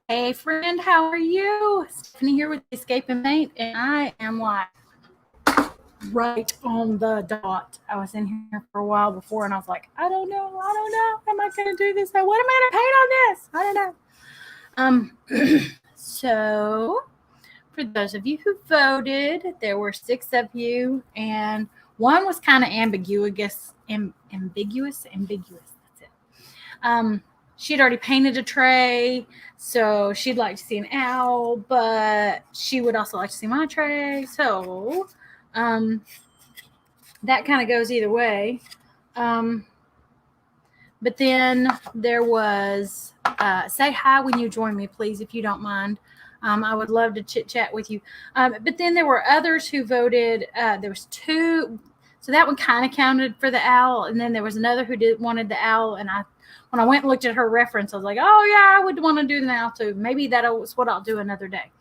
Hey friend, how are you? Stephanie here with Escape and Paint, and I am like right on the dot. I was in here for a while before, and I was like, I don't know. Am I gonna do this? What am I gonna paint on this? I don't know. So for those of you who voted, there were 6 of you, and one was kind of ambiguous. Ambiguous. That's it. She'd already painted a tray, so she'd like to see an owl, but she would also like to see my tray. So um, that kind of goes either way. Um, but then there was say hi when you join me, please, if you don't mind. I would love to chit chat with you. But then there were others who voted. There was two, so that one kind of counted for the owl, and then there was another who wanted the owl, and when I went and looked at her reference, I was like, oh yeah, I would want to do the owl too. Maybe that's what I'll do another day.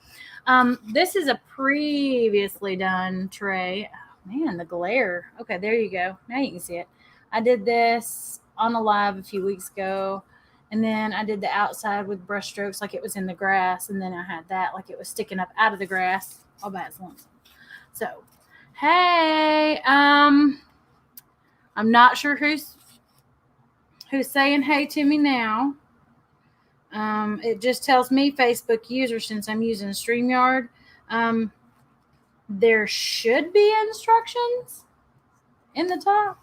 This is a previously done tray. Oh, man, the glare. Okay, there you go. Now you can see it. I did this on a live a few weeks ago. And then I did the outside with brush strokes like it was in the grass. And then I had that like it was sticking up out of the grass all by its lonesome. So, hey, I'm not sure who's saying hey to me now. It just tells me Facebook user since I'm using StreamYard. There should be instructions in the top.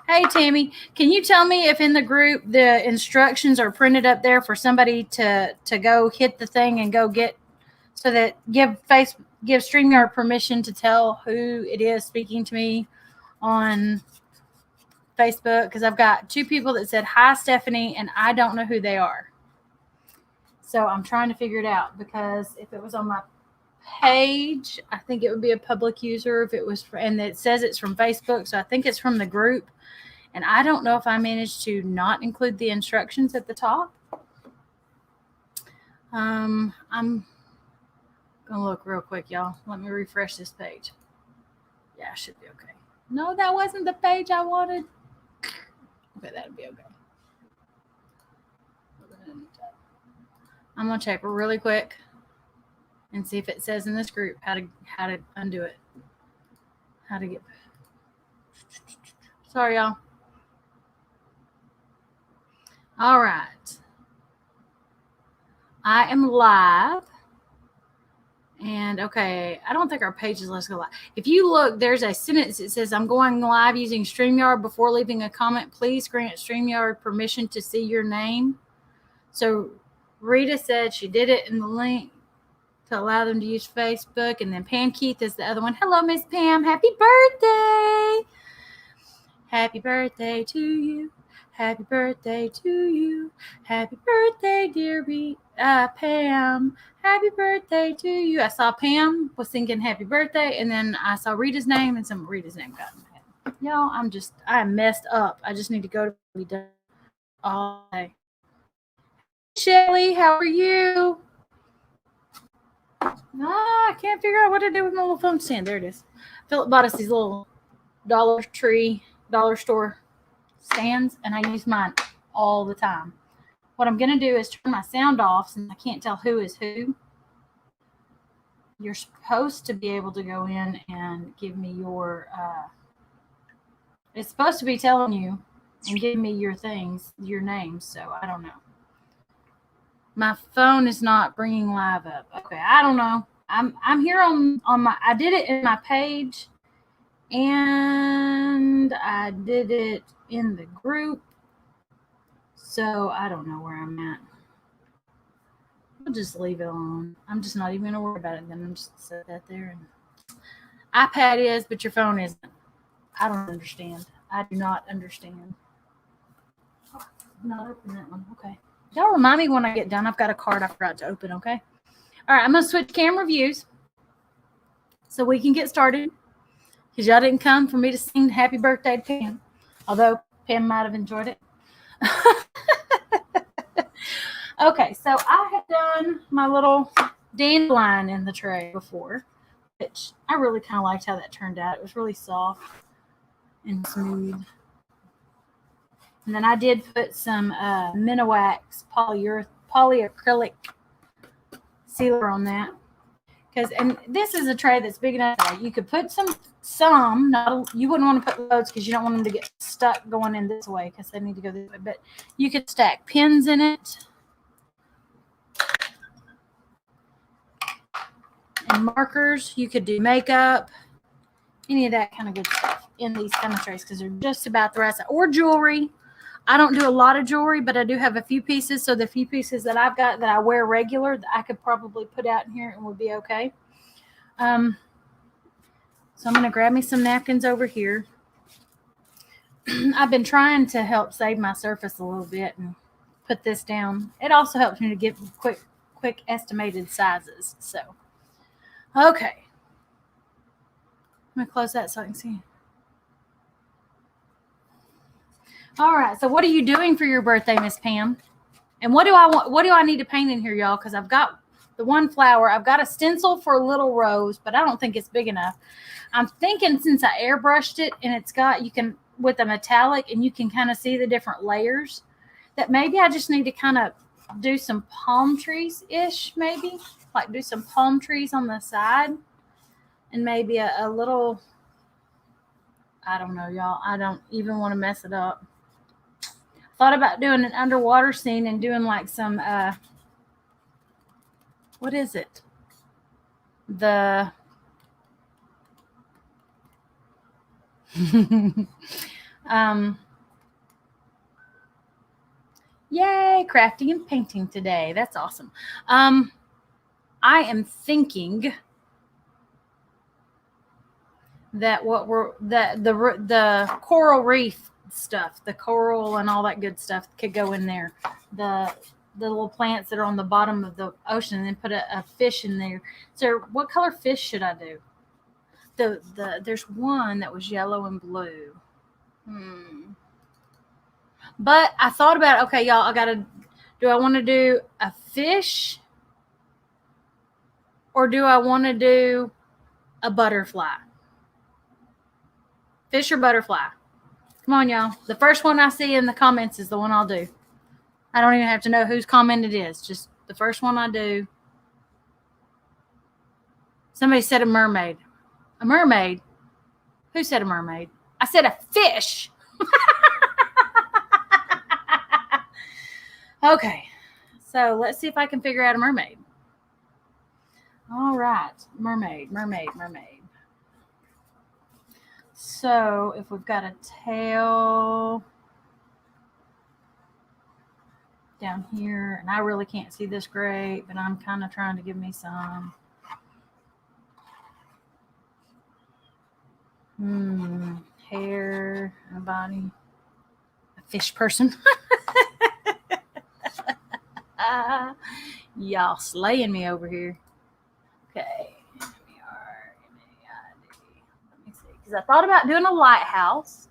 Hey, Tammy, can you tell me if in the group the instructions are printed up there for somebody to go hit the thing and go get, so that give StreamYard permission to tell who it is speaking to me on Facebook? Because I've got 2 people that said, hi, Stephanie, and I don't know who they are. So I'm trying to figure it out, because if it was on my page, I think it would be a public user. If it was, and it says it's from Facebook, so I think it's from the group. And I don't know if I managed to not include the instructions at the top. I'm gonna look real quick, y'all. Let me refresh this page. Yeah, it should be okay. No, that wasn't the page I wanted. Okay, that'd be okay. I'm gonna check really quick and see if it says in this group how to undo it. How to get. Sorry, y'all. All right. I am live. And okay, I don't think our page is Let's Go Live. If you look, there's a sentence that says, I'm going live using StreamYard. Before leaving a comment, please grant StreamYard permission to see your name. So Rita said she did it in the link to allow them to use Facebook. And then Pam Keith is the other one. Hello, Miss Pam. Happy birthday. Happy birthday to you. Happy birthday to you. Happy birthday, dear Pam. Happy birthday to you. I saw Pam was singing happy birthday, and then I saw Rita's name, and some Rita's name got in my head. Y'all, I'm messed up. I just need to go to be done all day. Shelly, how are you? I can't figure out what to do with my little phone stand. There it is. Philip bought us these little Dollar Store stands, and I use mine all the time. What I'm going to do is turn my sound off, since I can't tell who is who. You're supposed to be able to go in and give me your, it's supposed to be telling you and give me your things, your names, so I don't know. My phone is not bringing live up. Okay, I don't know. I'm here on my, I did it in my page, and I did it in the group, so I don't know where I'm at. I'll just leave it alone. I'm just not even going to worry about it. Then I'm just set that there. And iPad is, but your phone isn't. I don't understand. I do not understand. Oh, not open that one. Okay. Y'all remind me when I get done. I've got a card I forgot to open, okay? All right, I'm going to switch camera views so we can get started, because y'all didn't come for me to sing happy birthday to Pam, although Pam might have enjoyed it. Okay, so I have done my little dandelion in the tray before, which I really kind of liked how that turned out. It was really soft and smooth. And then I did put some Minowax polyacrylic sealer on that. And this is a tray that's big enough that you could put some, not you wouldn't want to put loads because you don't want them to get stuck going in this way because they need to go this way. But you could stack pins in it and markers. You could do makeup, any of that kind of good stuff in these kind of trays because they're just about the right size. Or jewelry. I don't do a lot of jewelry, but I do have a few pieces. So the few pieces that I've got that I wear regular, I could probably put out in here and would be okay. So I'm going to grab me some napkins over here. I've been trying to help save my surface a little bit and put this down. It also helps me to get quick estimated sizes. So, okay. I'm going to close that so I can see. All right. So what are you doing for your birthday, Miss Pam? And what do I need to paint in here, y'all? Because I've got the one flower. I've got a stencil for a little rose, but I don't think it's big enough. I'm thinking since I airbrushed it and it's got, you can, with a metallic, and you can kind of see the different layers, that maybe I just need to kind of do some palm trees-ish, maybe. Like do some palm trees on the side. And maybe a little, I don't know, y'all. I don't even want to mess it up. Thought about doing an underwater scene and doing like some, what is it? Yay, crafting and painting today. That's awesome. I am thinking that the coral reef stuff, the coral and all that good stuff could go in there. The little plants that are on the bottom of the ocean, and then put a fish in there. So what color fish should I do? There's one that was yellow and blue. But I thought about, okay, y'all, do I want to do a fish or do I want to do a butterfly? Fish or butterfly? Come on, y'all. The first one I see in the comments is the one I'll do. I don't even have to know whose comment it is. Just the first one I do. Somebody said a mermaid. A mermaid? Who said a mermaid? I said a fish. Okay. So let's see if I can figure out a mermaid. All right. Mermaid. So if we've got a tail down here, and I really can't see this great, but I'm kind of trying to give me some. Hair and a body. A fish person. Y'all slaying me over here. Okay. Let me see. Because I thought about doing a lighthouse.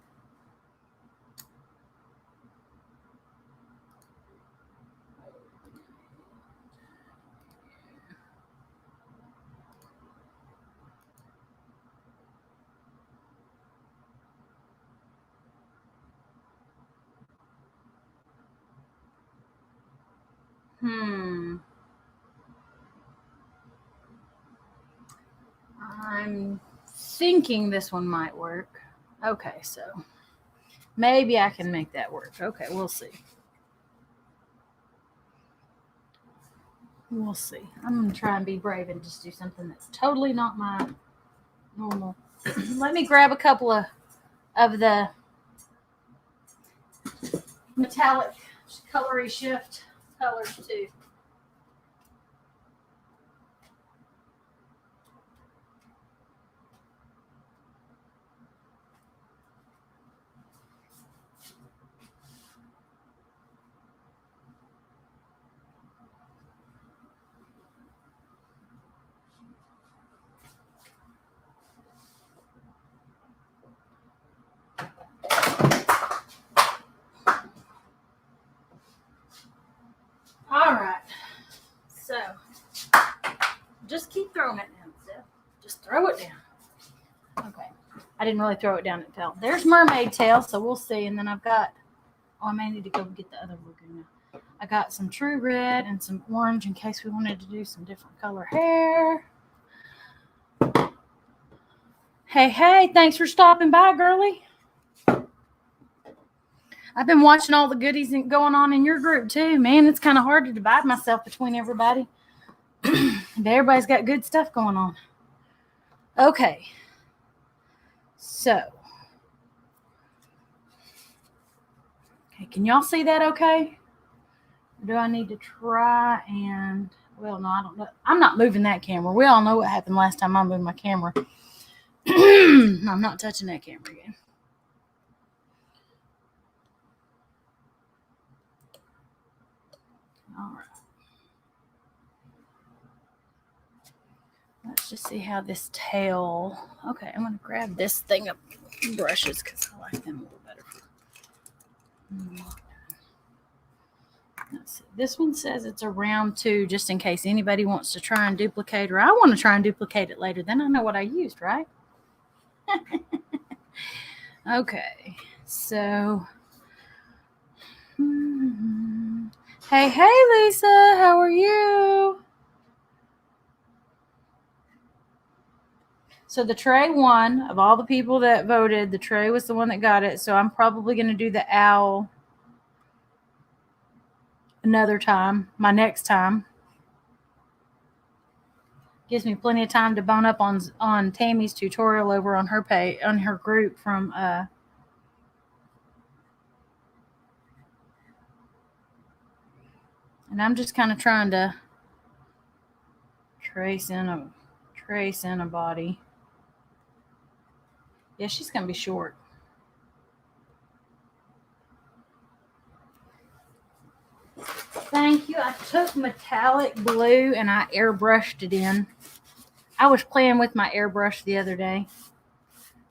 I'm thinking this one might work. Okay, so maybe I can make that work. Okay, we'll see. We'll see. I'm going to try and be brave and just do something that's totally not my normal. Let me grab a couple of the metallic colory shift colors too. All right. So just keep throwing it down, Steph. Just throw it down. Okay. I didn't really throw it down. It fell. There's mermaid tail, so we'll see. And then I've got, I may need to go get the other lagoon. I got some true red and some orange in case we wanted to do some different color hair. Hey, thanks for stopping by, girlie. I've been watching all the goodies going on in your group too, man. It's kind of hard to divide myself between everybody. Everybody's got good stuff going on. Okay. So. Okay, can y'all see that okay? Do I need to try and, well, no, I don't know. I'm not moving that camera. We all know what happened last time I moved my camera. I'm not touching that camera again. All right. Let's just see how this tail. Okay, I'm going to grab this thing of brushes because I like them a little better. Let's see. This one says it's a round 2, just in case anybody wants to try and duplicate, or I want to try and duplicate it later. Then I know what I used, right? Okay, so. Hey, Lisa, how are you? So the tray won. Of all the people that voted, the tray was the one that got it. So I'm probably going to do the owl another time, my next time. Gives me plenty of time to bone up on Tammy's tutorial over on her page, on her group from and I'm just kind of trying to trace in a body. Yeah, she's going to be short. Thank you. I took metallic blue and I airbrushed it in. I was playing with my airbrush the other day.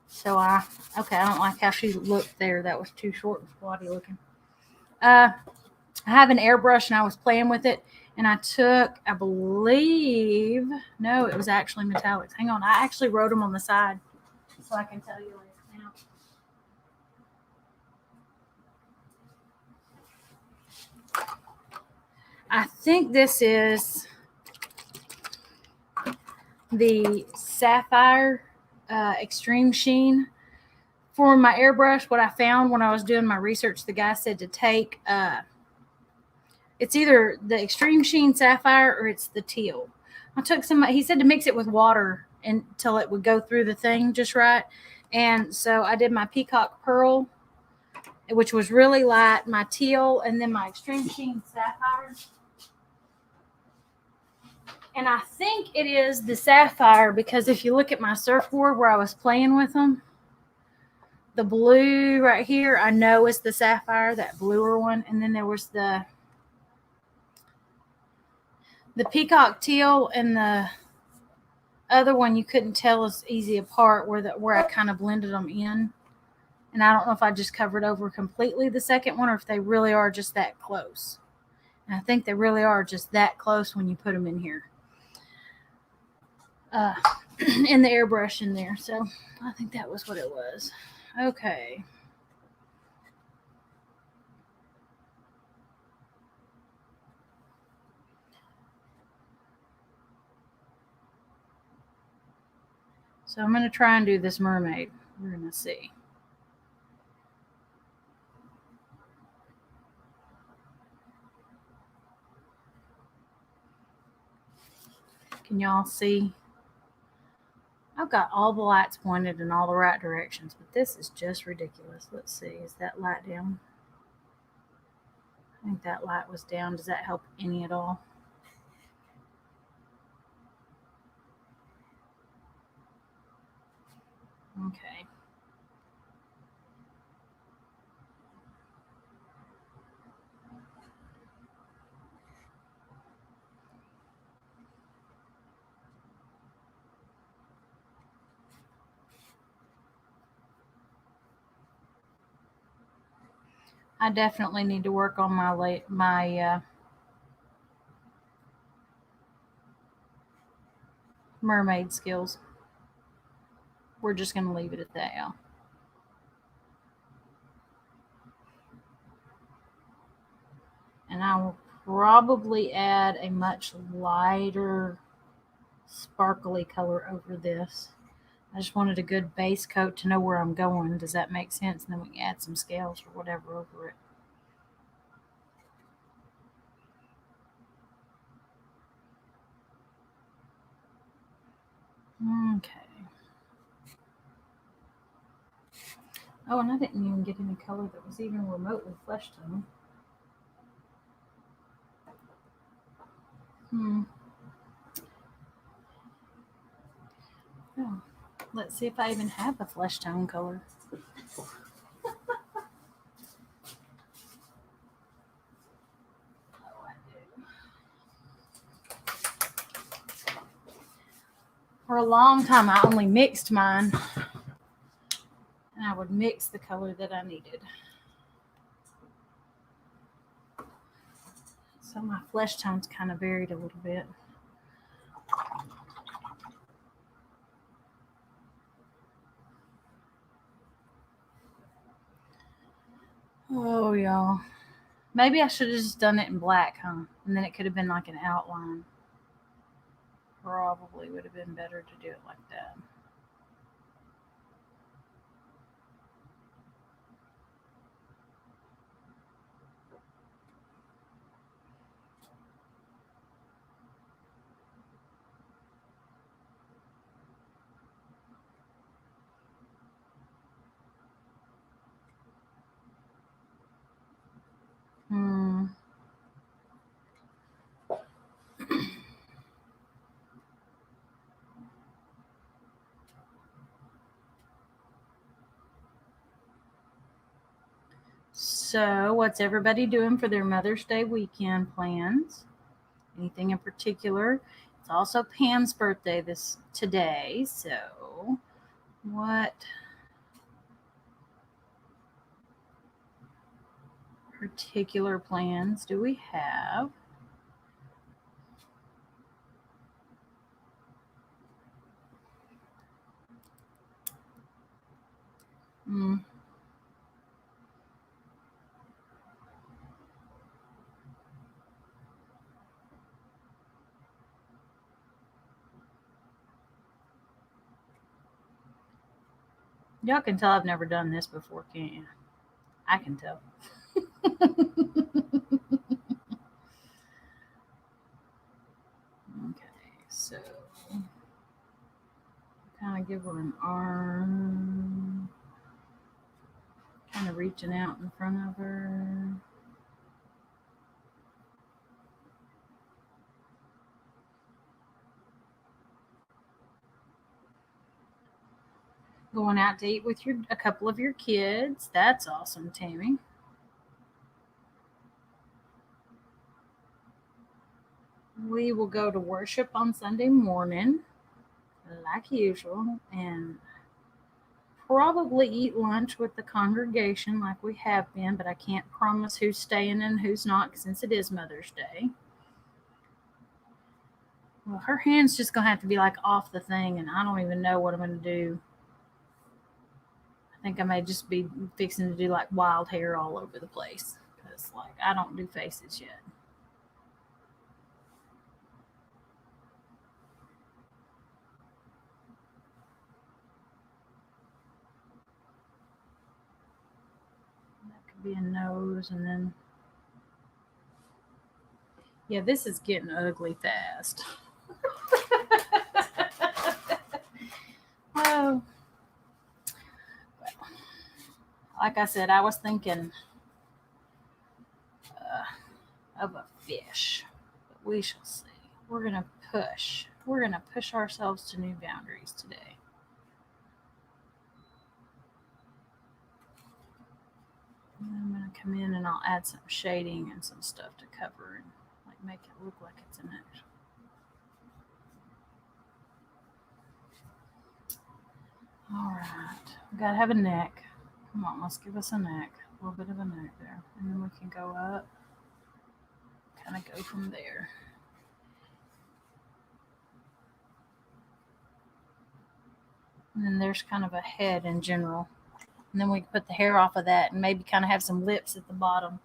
So I don't like how she looked there. That was too short and squatty looking. I have an airbrush and I was playing with it. And I took, I believe, no, it was actually metallics. Hang on. I actually wrote them on the side so I can tell you later now. I think this is the Sapphire Extreme Sheen. For my airbrush, what I found when I was doing my research, the guy said to take, it's either the Extreme Sheen Sapphire or it's the teal. I took some, he said to mix it with water until it would go through the thing just right. And so I did my Peacock Pearl, which was really light, my teal, and then my Extreme Sheen Sapphire. And I think it is the Sapphire because if you look at my surfboard where I was playing with them, the blue right here, I know it's the Sapphire, that bluer one. And then there was the Peacock Teal and the other one you couldn't tell as easy apart where I kind of blended them in. And I don't know if I just covered over completely the second one or if they really are just that close. And I think they really are just that close when you put them in here. In the airbrush in there. So I think that was what it was. Okay. So I'm going to try and do this mermaid. We're going to see. Can y'all see? I've got all the lights pointed in all the right directions, but this is just ridiculous. Let's see. Is that light down? I think that light was down. Does that help any at all? Okay. I definitely need to work on my mermaid skills. We're just going to leave it at that, y'all. And I will probably add a much lighter sparkly color over this. I just wanted a good base coat to know where I'm going. Does that make sense? And then we can add some scales or whatever over it. Okay. Oh, and I didn't even get any color that was even remotely flesh tone. Oh, let's see if I even have a flesh tone color. For a long time, I only mixed mine, and I would mix the color that I needed. So my flesh tones kind of varied a little bit. Oh, y'all. Maybe I should have just done it in black, huh? And then it could have been like an outline. Probably would have been better to do it like that. So, what's everybody doing for their Mother's Day weekend plans? Anything in particular? It's also Pam's birthday today, so what particular plans do we have? Y'all can tell I've never done this before, can't you? I can tell. Okay, so kind of give her an arm, kind of reaching out in front of her. Going out to eat with a couple of your kids. That's awesome, Tammy. We will go to worship on Sunday morning, like usual, and probably eat lunch with the congregation like we have been, but I can't promise who's staying and who's not since it is Mother's Day. Well, her hand's just going to have to be like off the thing, and I don't even know what I'm going to do. I think I may just be fixing to do like wild hair all over the place because, like, I don't do faces yet. That could be a nose, and then yeah, this is getting ugly fast. Oh, well, like I said, I was thinking of a fish, but we shall see. We're gonna push. We're gonna push ourselves to new boundaries today. And I'm gonna come in and I'll add some shading and some stuff to cover and like make it look like it's an actual. All right, we gotta have a neck. Come on, let's give us a neck. A little bit of a neck there, and then we can go up. Kind of go from there. And then there's kind of a head in general. And then we can put the hair off of that and maybe kind of have some lips at the bottom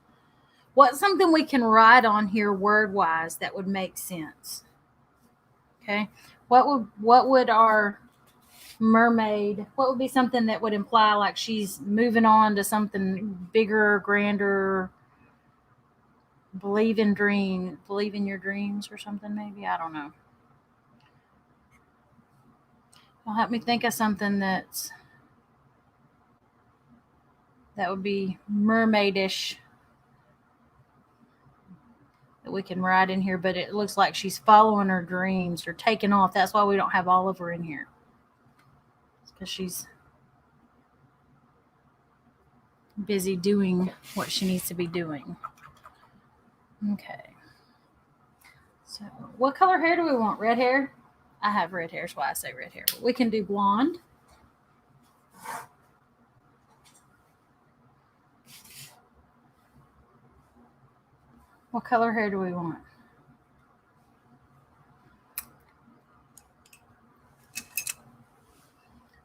What's something we can write on here word wise that would make sense? Okay. What would our mermaid, what would be something that would imply like she's moving on to something bigger, grander, believe in your dreams or something maybe? I don't know. It'll help me think of something that would be mermaidish that we can write in here, but it looks like she's following her dreams or taking off. That's why we don't have Oliver in here. It's because she's busy doing what she needs to be doing. Okay. So, what color hair do we want? Red hair? I have red hair, that's why I say red hair. But we can do blonde. What color hair do we want?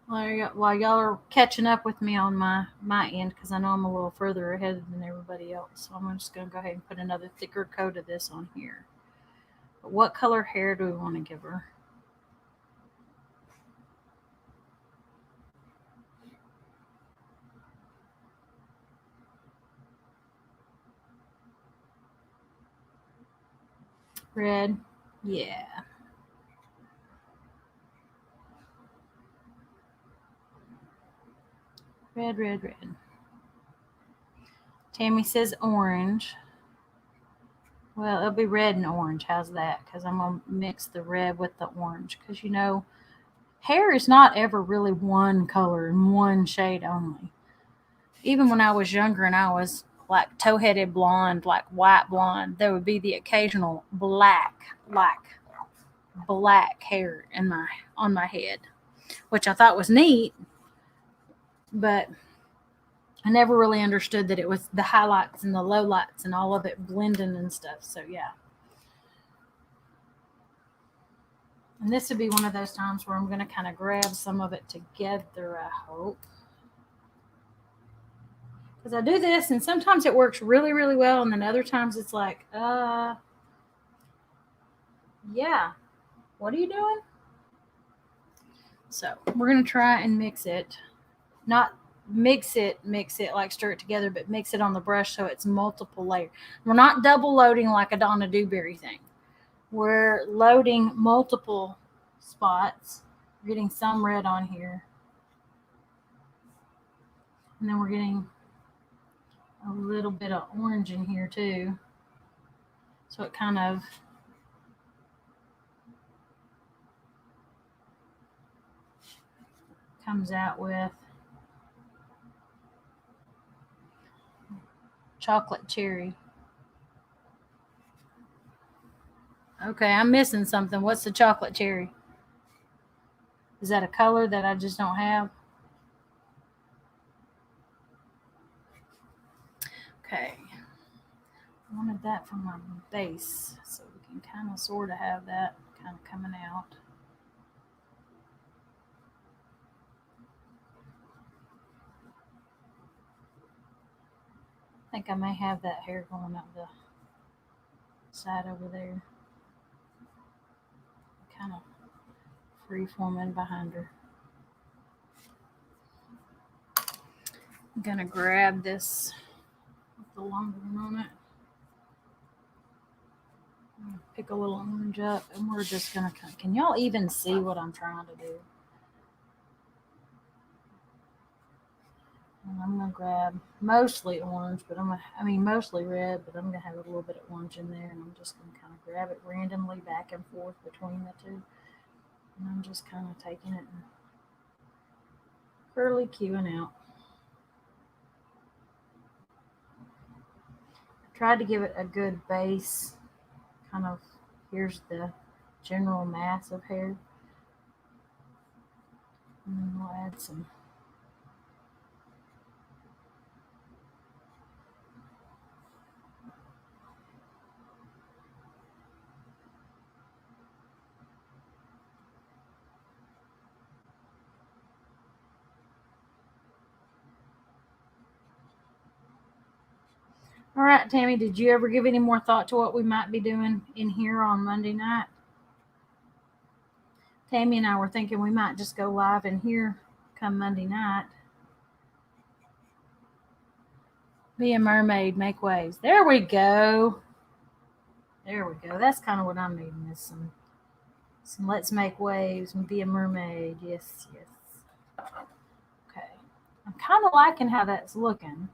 While y'all are catching up with me on my end, because I know I'm a little further ahead than everybody else, so I'm just going to go ahead and put another thicker coat of this on here. But what color hair do we want to give her? Red? Yeah. Red, red, red. Tammy says orange. Well, it'll be red and orange. How's that? Because I'm going to mix the red with the orange. Because, you know, hair is not ever really one color and one shade only. Even when I was younger and I was like tow-headed blonde, like white blonde, there would be the occasional black, like black hair on my head, which I thought was neat, but I never really understood that it was the highlights and the lowlights and all of it blending and stuff. So yeah. And this would be one of those times where I'm going to kind of grab some of it together, I hope. Because I do this and sometimes it works really, really well. And then other times it's like, yeah, what are you doing? So we're going to try and mix it. Not mix it like stir it together, but mix it on the brush so it's multiple layers. We're not double loading like a Donna Dewberry thing. We're loading multiple spots. We're getting some red on here. And then we're getting a little bit of orange in here too. So it kind of comes out with chocolate cherry. Okay, I'm missing something. What's the chocolate cherry? Is that a color that I just don't have? Okay. I wanted that for my base, so we can kind of sort of have that kind of coming out. I think I may have that hair going up the side over there. Kind of free-forming behind her. I'm going to grab this with the longer one on it. Pick a little orange up, and we're just going to, can y'all even see what I'm trying to do? And I'm going to grab mostly orange, but mostly red, but I'm going to have a little bit of orange in there, and I'm just going to kind of grab it randomly back and forth between the two. And I'm just kind of taking it and curly cueing out. I tried to give it a good base, kind of, here's the general mass of hair. And then we'll add some All right, Tammy, did you ever give any more thought to what we might be doing in here on Monday night? Tammy and I were thinking we might just go live in here come Monday night. Be a mermaid, make waves. There we go. There we go. That's kind of what I'm needing is some let's make waves and be a mermaid. Yes, yes. Okay. I'm kind of liking how that's looking.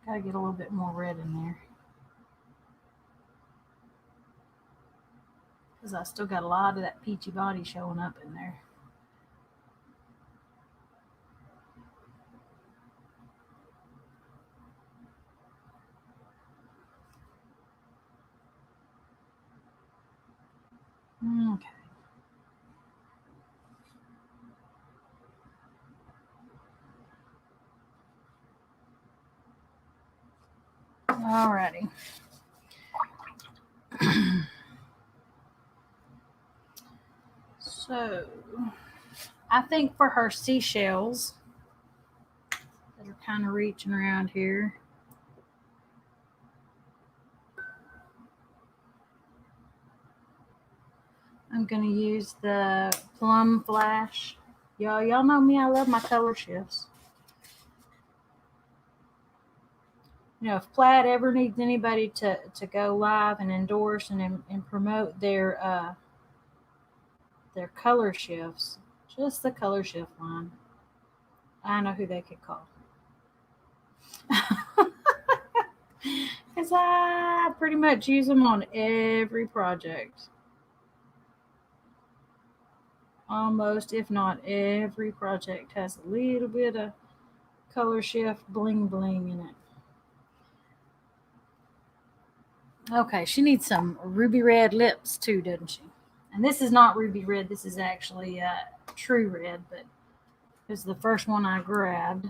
Gotta get a little bit more red in there. Because I still got a lot of that peachy body showing up in there. Okay. Alrighty. So, I think for her seashells that are kind of reaching around here, I'm going to use the Plum Flash. Y'all know me, I love my color shifts. You know, if Plaid ever needs anybody to go live and endorse and promote their color shifts, just the color shift line, I know who they could call. Because I pretty much use them on every project. Almost, if not every project, has a little bit of color shift bling bling in it. Okay, she needs some ruby red lips too, doesn't she? And this is not ruby red. This is actually true red, but it's the first one I grabbed.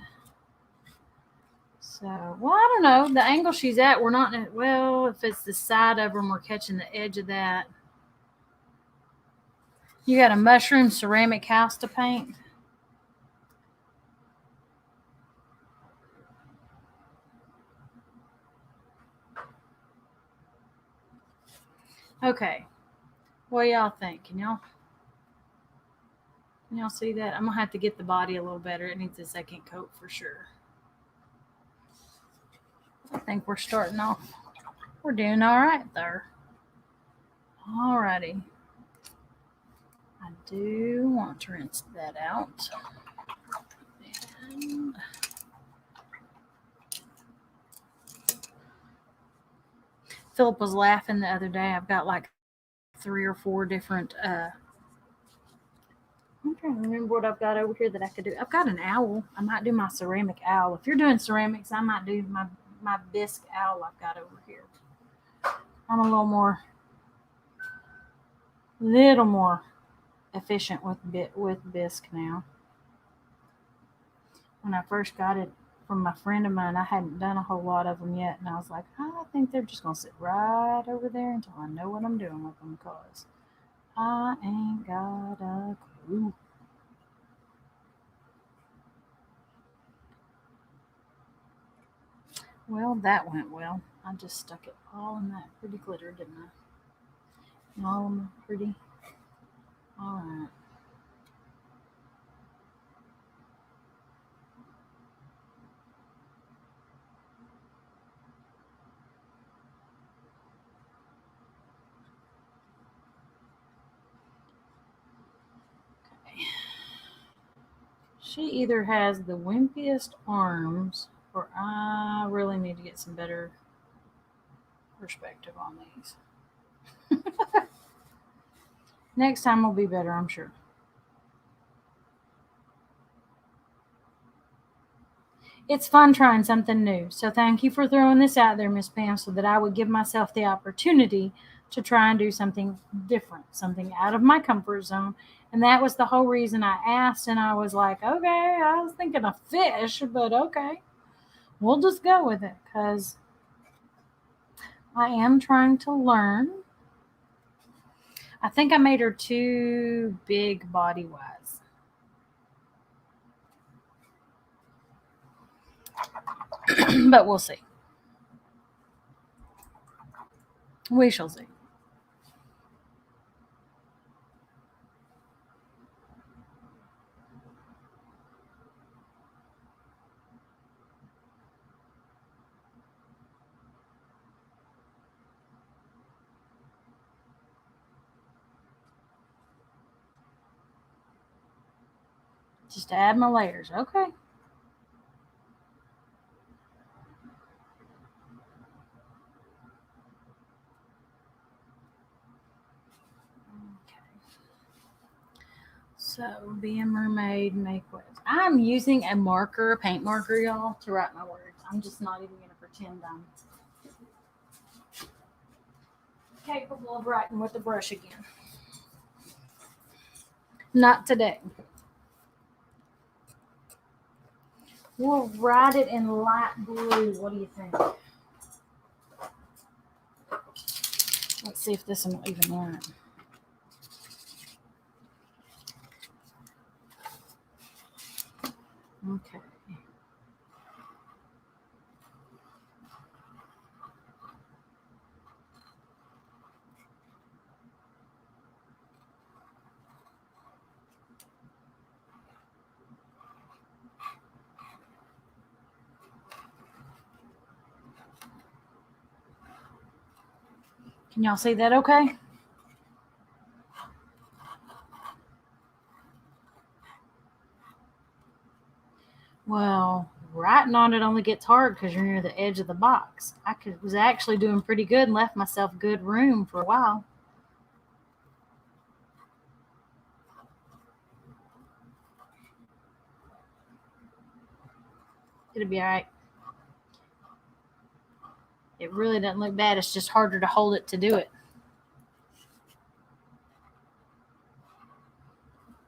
So, well, I don't know. The angle she's at, we're not, well, if it's the side of them, we're catching the edge of that. You got a mushroom ceramic house to paint? Okay. What do y'all think? Can y'all see that? I'm going to have to get the body a little better. It needs a second coat for sure. I think we're starting off. We're doing all right there. Alrighty. I do want to rinse that out. And Philip was laughing the other day. I've got like 3 or 4 different I'm trying to remember what I've got over here that I could do. I've got an owl. I might do my ceramic owl. If you're doing ceramics, I might do my bisque owl I've got over here. I'm a little more efficient with bisque now. When I first got it from my friend of mine, I hadn't done a whole lot of them yet, and I was like, I think they're just gonna sit right over there until I know what I'm doing with them, because I ain't got a clue. Well, that went well. I just stuck it all in that pretty glitter, didn't I? And all of them pretty. All right. Okay. She either has the wimpiest arms, or I really need to get some better perspective on these. Next time will be better, I'm sure. It's fun trying something new. So thank you for throwing this out there, Miss Pam, so that I would give myself the opportunity to try and do something different, something out of my comfort zone. And that was the whole reason I asked. And I was like, okay, I was thinking of fish, but okay, we'll just go with it, because I am trying to learn. I think I made her too big body wise. But we'll see. We shall see. Just add my layers. Okay. So, be a mermaid, make waves. I'm using a marker, a paint marker, y'all, to write my words. I'm just not even going to pretend I'm capable of writing with a brush again. Not today. We'll write it in light blue. What do you think? Let's see if this one will even learn it. Okay. Can y'all see that okay? Well, writing on it only gets hard because you're near the edge of the box. Was actually doing pretty good and left myself good room for a while. It'll be all right. It really doesn't look bad. It's just harder to hold it to do it.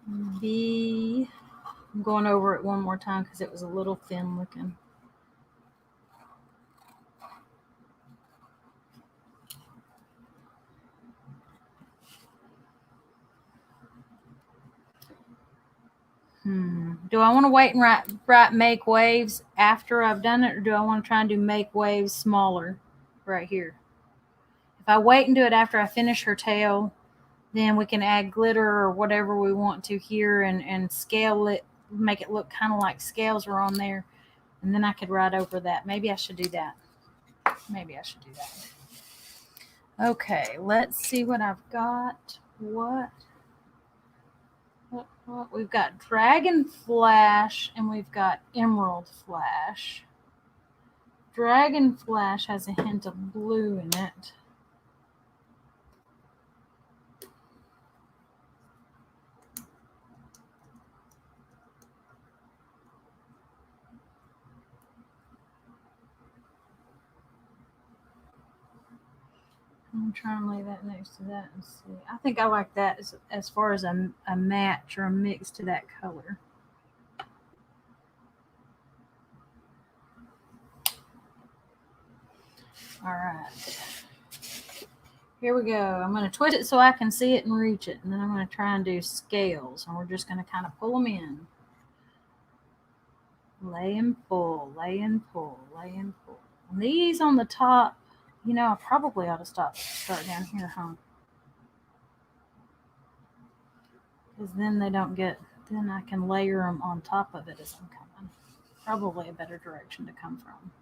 I'm going over it one more time because it was a little thin looking. Do I want to wait and write make waves after I've done it, or do I want to try and do make waves smaller right here? If I wait and do it after I finish her tail, then we can add glitter or whatever we want to here and scale it, make it look kind of like scales are on there. And then I could write over that. Maybe I should do that. Okay, let's see what I've got. What? We've got Dragon Flash and we've got Emerald Flash. Dragon Flash has a hint of blue in it. I'm trying to lay that next to that and see. I think I like that as far as a match or a mix to that color. All right. Here we go. I'm going to twist it so I can see it and reach it. And then I'm going to try and do scales. And we're just going to kind of pull them in. Lay and pull, lay and pull, lay and pull. And these on the top, I probably ought to start down here, huh? Because then they don't then I can layer them on top of it as I'm coming. Probably a better direction to come from.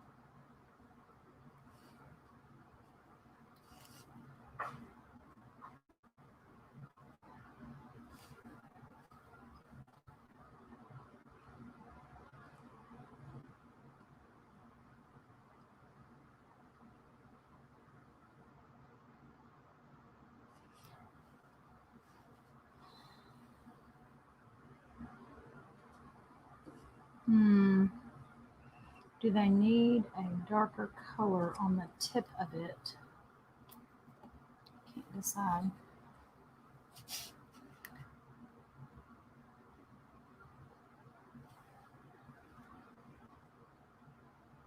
Do they need a darker color on the tip of it? Can't decide.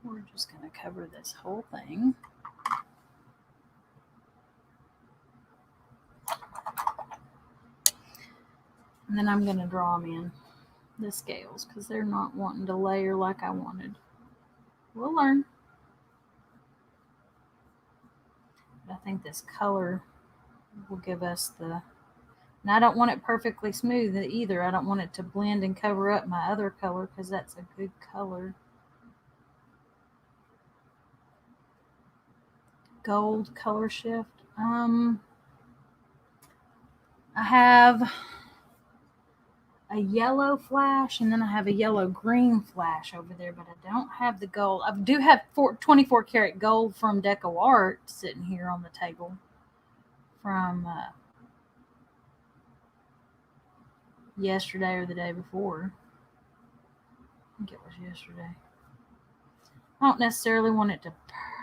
We're just going to cover this whole thing. And then I'm going to draw them in the scales because they're not wanting to layer like I wanted. We'll learn. I think this color will give us the... And I don't want it perfectly smooth either. I don't want it to blend and cover up my other color because that's a good color. Gold color shift. I have a yellow flash and then I have a yellow green flash over there, but I don't have the gold. I do have 24 karat gold from Deco Art sitting here on the table from yesterday or the day before. I think it was yesterday. I don't necessarily want it to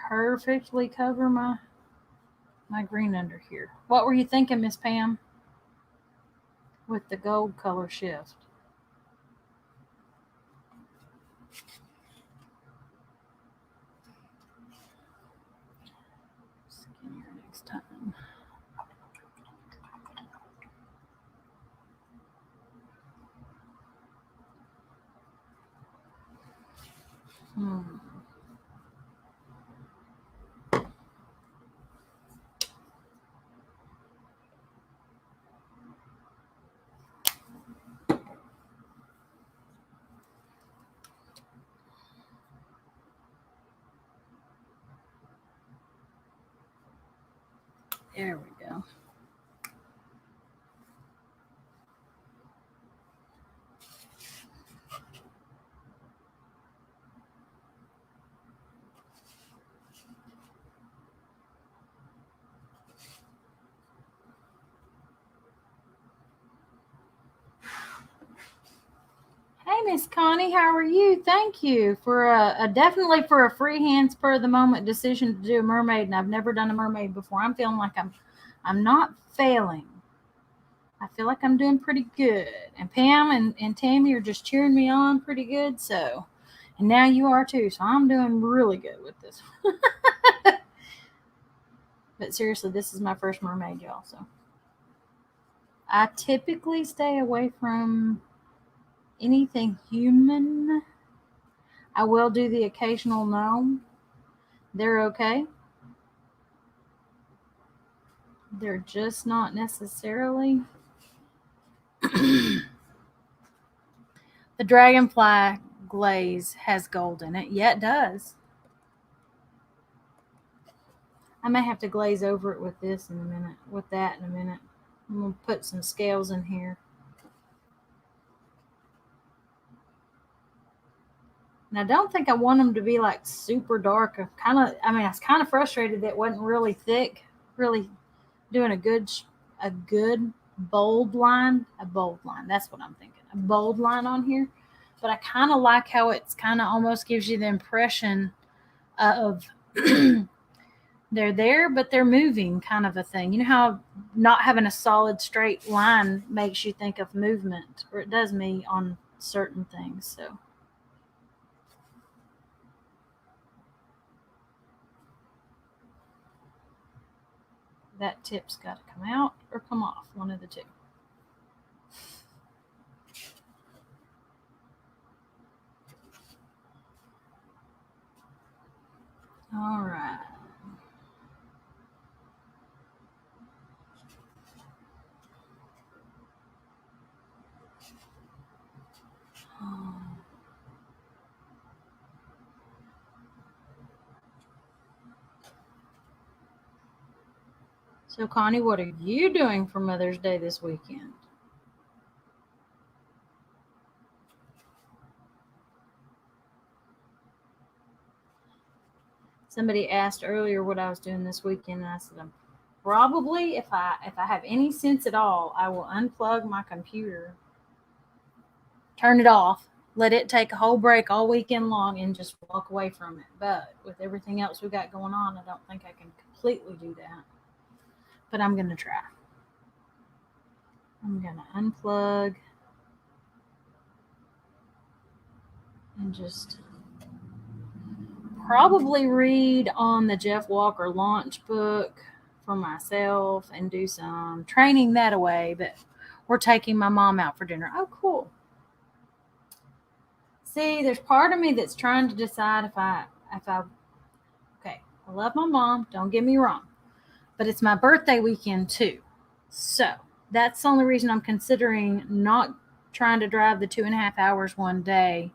perfectly cover my green under here. What were you thinking, Miss Pam, with the gold color shift? Skinnier next time. There we go. Hey, Miss Connie, how are you? Thank you for definitely for a freehand spur of the moment decision to do a mermaid, and I've never done a mermaid before. I'm feeling like I'm not failing. I feel like I'm doing pretty good. And Pam and Tammy are just cheering me on pretty good. So, and now you are too. So I'm doing really good with this. But seriously, this is my first mermaid, y'all. So I typically stay away from anything human. I will do the occasional gnome. They're okay. They're just not necessarily. The dragonfly glaze has gold in it. Yeah, it does. I may have to glaze over it with this in a minute, with that in a minute. I'm going to put some scales in here. And I don't think I want them to be like super dark. I was kind of frustrated that it wasn't really thick, really doing a good bold line. A bold line, that's what I'm thinking. A bold line on here. But I kind of like how it's kind of almost gives you the impression of they're there, but they're moving, kind of a thing. You know how not having a solid straight line makes you think of movement, or it does me on certain things. So that tip's got to come out or come off, one of the two. All right. So, Connie, what are you doing for Mother's Day this weekend? Somebody asked earlier what I was doing this weekend, and I said I'm probably, if I have any sense at all, I will unplug my computer, turn it off, let it take a whole break all weekend long, and just walk away from it. But with everything else we got going on, I don't think I can completely do that. But I'm going to try. I'm going to unplug and just probably read on the Jeff Walker launch book for myself and do some training that away. But we're taking my mom out for dinner. Oh, cool. See, there's part of me that's trying to decide if I okay, I love my mom, don't get me wrong. but it's my birthday weekend too. So that's the only reason I'm considering not trying to drive the 2.5 hours one day.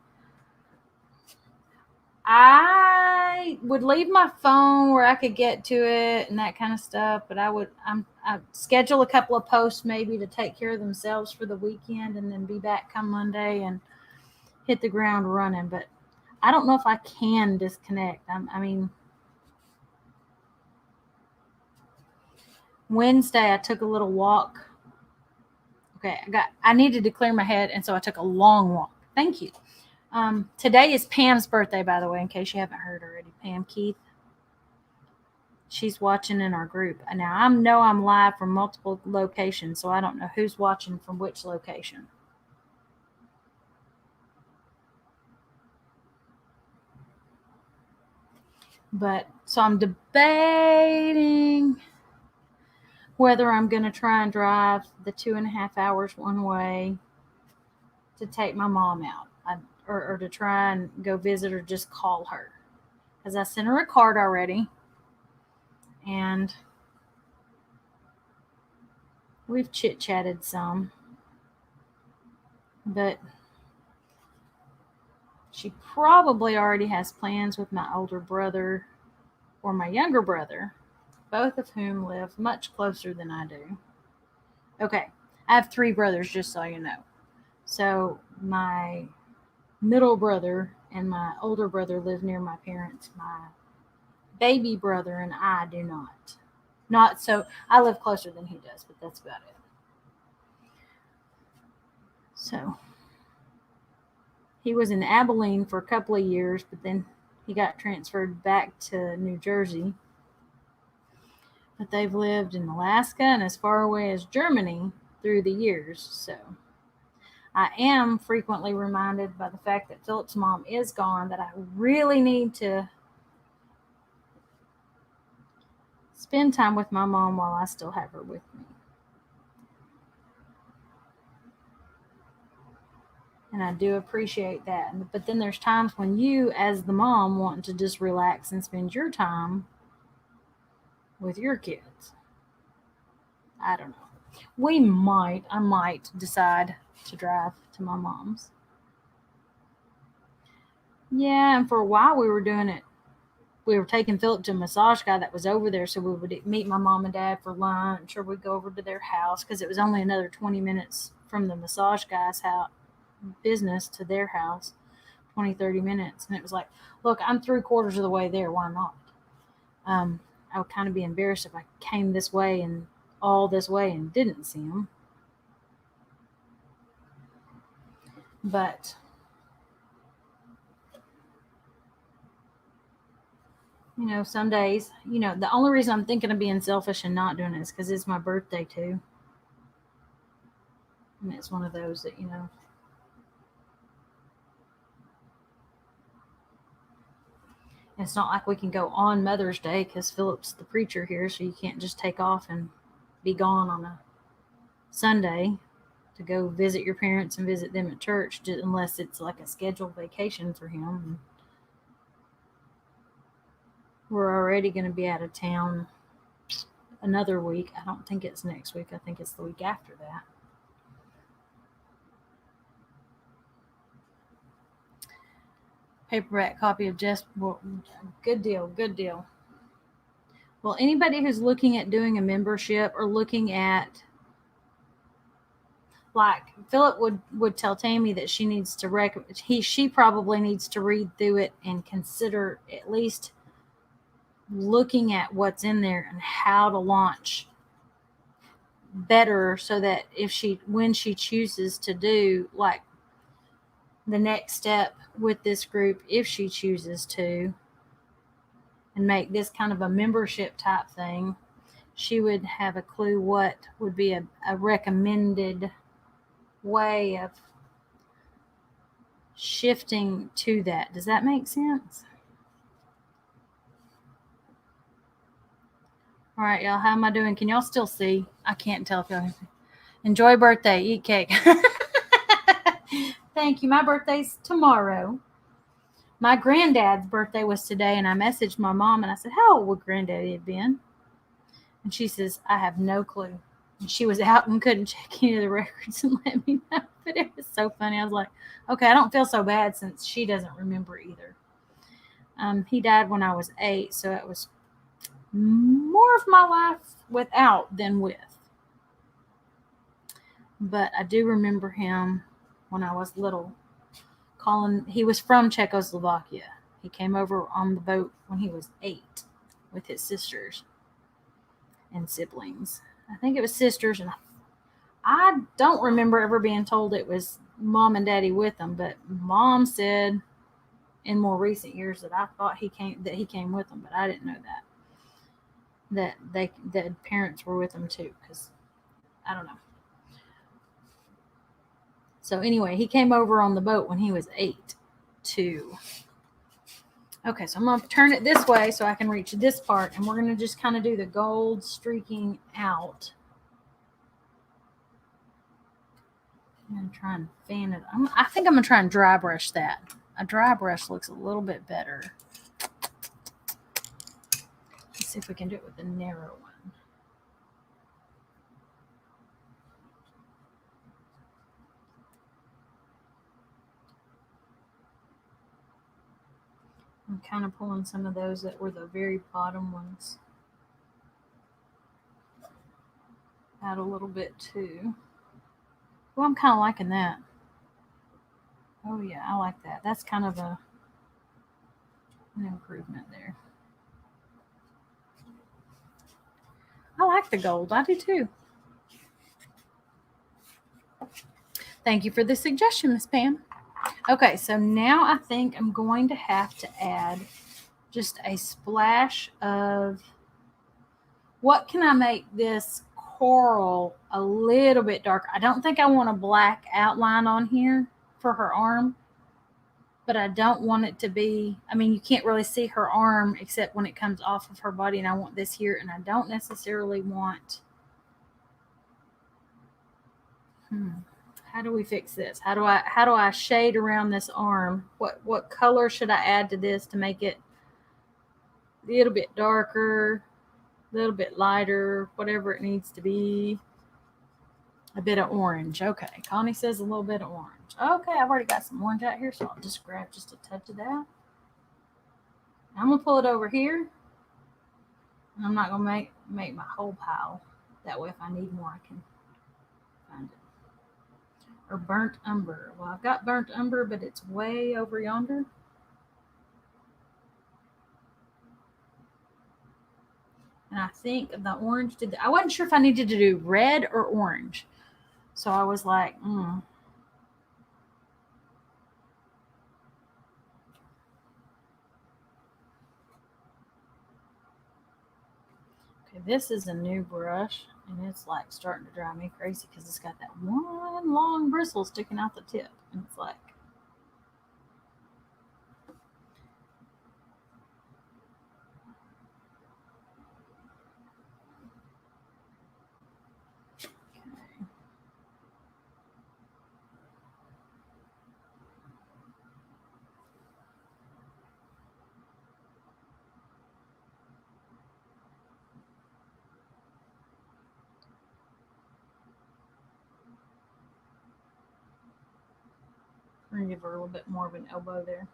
I would leave my phone where I could get to it and that kind of stuff, but I'd schedule a couple of posts maybe to take care of themselves for the weekend and then be back come Monday and hit the ground running. But I don't know if I can disconnect. I mean, Wednesday I took a little walk. Okay, I needed to clear my head, and so I took a long walk. Thank you. Today is Pam's birthday, by the way, in case you haven't heard already. Pam Keith. She's watching in our group. Now, I know I'm live from multiple locations, so I don't know who's watching from which location. But, so I'm debating whether I'm going to try and drive the 2.5 hours one way to take my mom out. Or to try and go visit or just call her. Because I sent her a card already. And we've chit-chatted some. But she probably already has plans with my older brother or my younger brother, both of whom live much closer than I do. Okay, I have 3 brothers, just so you know. So my middle brother and my older brother live near my parents. My baby brother and I do not. Not so, I live closer than he does, but that's about it. So he was in Abilene for a couple of years, but then he got transferred back to New Jersey. But they've lived in Alaska and as far away as Germany through the years. So I am frequently reminded by the fact that Philip's mom is gone that I really need to spend time with my mom while I still have her with me. And I do appreciate that. But then there's times when you, as the mom, want to just relax and spend your time with your kids. I don't know. I might decide to drive to my mom's. Yeah, and for a while we were doing it. We were taking Philip to a massage guy that was over there, so we would meet my mom and dad for lunch, or we'd go over to their house because it was only another 20 minutes from the massage guy's house business to their house, 20-30 minutes. And it was like, look, I'm 3/4 of the way there, why not? I would kind of be embarrassed if I came this way and all this way and didn't see him. But some days, the only reason I'm thinking of being selfish and not doing it is because it's my birthday too. And it's one of those that, it's not like we can go on Mother's Day because Philip's the preacher here, so you can't just take off and be gone on a Sunday to go visit your parents and visit them at church, unless it's like a scheduled vacation for him. We're already going to be out of town another week. I don't think it's next week. I think it's the week after that. Paperback copy of Jess. Well, good deal. Well, anybody who's looking at doing a membership or looking at, like Philip would tell Tammy that she needs to she probably needs to read through it and consider at least looking at what's in there and how to launch better, so that when she chooses to do like the next step with this group, if she chooses to, and make this kind of a membership type thing, she would have a clue what would be a recommended way of shifting to that. Does that make sense? All right, y'all, how am I doing? Can y'all still see? I can't tell if y'all can see. Enjoy birthday. Eat cake. Thank you. My birthday's tomorrow. My granddad's birthday was today, and I messaged my mom, and I said, how old would granddaddy have been? And she says, I have no clue. And she was out and couldn't check any of the records and let me know. But it was so funny. I was like, okay, I don't feel so bad since she doesn't remember either. He died when I was 8, so it was more of my life without than with. But I do remember him when I was little. He was from Czechoslovakia. He came over on the boat when he was 8 with his sisters and siblings. I think it was sisters, and I don't remember ever being told it was mom and daddy with them, but mom said in more recent years that I thought he came with them, but I didn't know that parents were with them too, because I don't know. So anyway, he came over on the boat when he was 8 too. Okay, so I'm going to turn it this way so I can reach this part, and we're going to just kind of do the gold streaking out. I'm going to try and fan it. I think I'm going to try and dry brush that. A dry brush looks a little bit better. Let's see if we can do it with the narrow one. I'm kind of pulling some of those that were the very bottom ones out a little bit too. Well, I'm kind of liking that. Oh yeah, I like that. That's kind of an improvement there. I like the gold. I do too. Thank you for the suggestion, Miss Pam. Okay, so now I think I'm going to have to add just a splash of, what can I make this coral a little bit darker? I don't think I want a black outline on here for her arm, but I don't want it to be, I mean, you can't really see her arm except when it comes off of her body, and I want this here, and I don't necessarily want, how do we fix this? How do I shade around this arm? What color should I add to this to make it a little bit darker, a little bit lighter, whatever it needs to be? A bit of orange. Okay. Connie says a little bit of orange. Okay, I've already got some orange out here, so I'll just grab just a touch of that. I'm going to pull it over here. I'm not going to make my whole pile. That way if I need more, I can find it. Or burnt umber. Well, I've got burnt umber, but it's way over yonder. And I think the orange did. I wasn't sure if I needed to do red or orange. So I was like, Okay, this is a new brush, and it's like starting to drive me crazy because it's got that one long bristle sticking out the tip. And it's like, I'm going to give her a little bit more of an elbow there.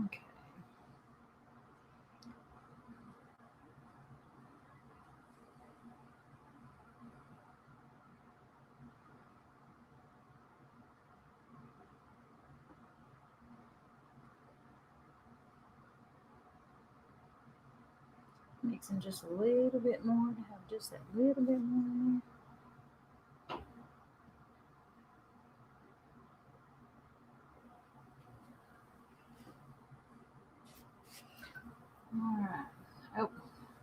Okay. Mixing just a little bit more to have just that little bit more in there. All right. Oh,